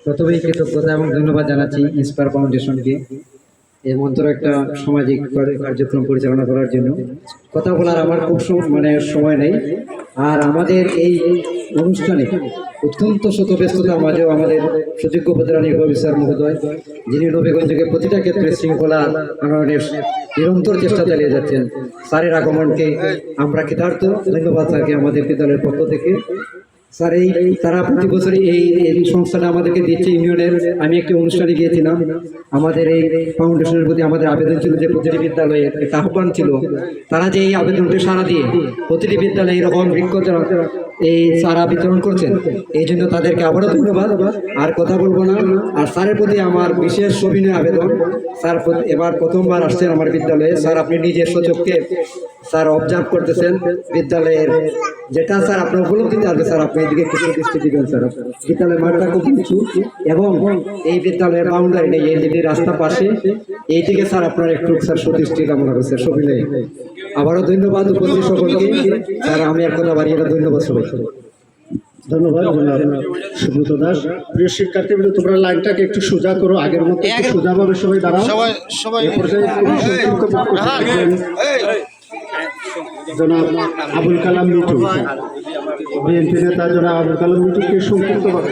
প্রথমেই কৃতজ্ঞতা এবং ধন্যবাদ জানাচ্ছি ইন্সপায়ার ফাউন্ডেশনকে এর মন্ত্র একটা সামাজিক কার্যক্রম পরিচালনা করার জন্য। কথা বলার আমার খুব সময় নেই। আর আমাদের এই অনুষ্ঠানে অত্যন্ত শত ব্যস্ততার মাঝেও আমাদের সুযোগ্য উপজেলা নির্বাহী অফিসার মহোদয়, যিনি নবীগঞ্জকে প্রতিটা ক্ষেত্রে শৃঙ্খলা আনয়নের নিরন্তর চেষ্টা চালিয়ে যাচ্ছেন, স্যারের আগমনকে আমরা কৃতার্থ। ধন্যবাদ স্যারকে আমাদের বিদ্যালয়ের পক্ষ থেকে। স্যার তারা প্রতি বছর এই সংস্থাটা আমাদেরকে দিচ্ছে ইউনিয়নের। আমি একটি অনুষ্ঠানে গিয়েছিলাম, আমাদের এই ফাউন্ডেশনের প্রতি আমাদের আবেদন ছিল যে প্রতিটি বিদ্যালয়ে একটা আহ্বান ছিল, তারা যে এই আবেদনটি সাড়া দিয়ে প্রতিটি বিদ্যালয়ে এরকম বৃক্ষ এই চারা বিতরণ করছেন, এই জন্য তাদেরকে আবারও ধন্যবাদ। আর কথা বলবো না। আর স্যারের প্রতি আমার বিশেষ সবিনয় আবেদন, স্যার এবার প্রথমবার আসছেন আমার বিদ্যালয়ে। স্যার আপনি নিজের সচক্ষে স্যার অবজার্ভ করতেছেন বিদ্যালয়ের যেটা স্যার আপনার উপলব্ধিতে আসবে, স্যার আপনি এদিকে কিছু দৃষ্টি দিবেন। স্যার বিদ্যালয়ের মাঠটা খুব কিছু এবং এই বিদ্যালয়ের বাউন্ডারি নেই, এই দিকে রাস্তা পাশে এই দিকে স্যার আপনার একটু স্যার সুদৃষ্টি কামনা করছে সবিনয়। আবারও ধন্যবাদ উপস্থিত সকলকে। স্যার আমি আর কথা বাড়িয়ে ধন্যবাদ সবাই। ধন্যবাদ সুব্রত দাস। প্রিয় শিক্ষার্থীবৃন্দ, তোমরা লাইনটাকে একটু সোজা করো, আগের মতো সোজাভাবে সবাই দাঁড়াও। জনাব আবুল কালাম মিঠু, বিএনপি নেতা জনাব আবুল কালাম মিঠুকে সংক্ষিপ্তভাবে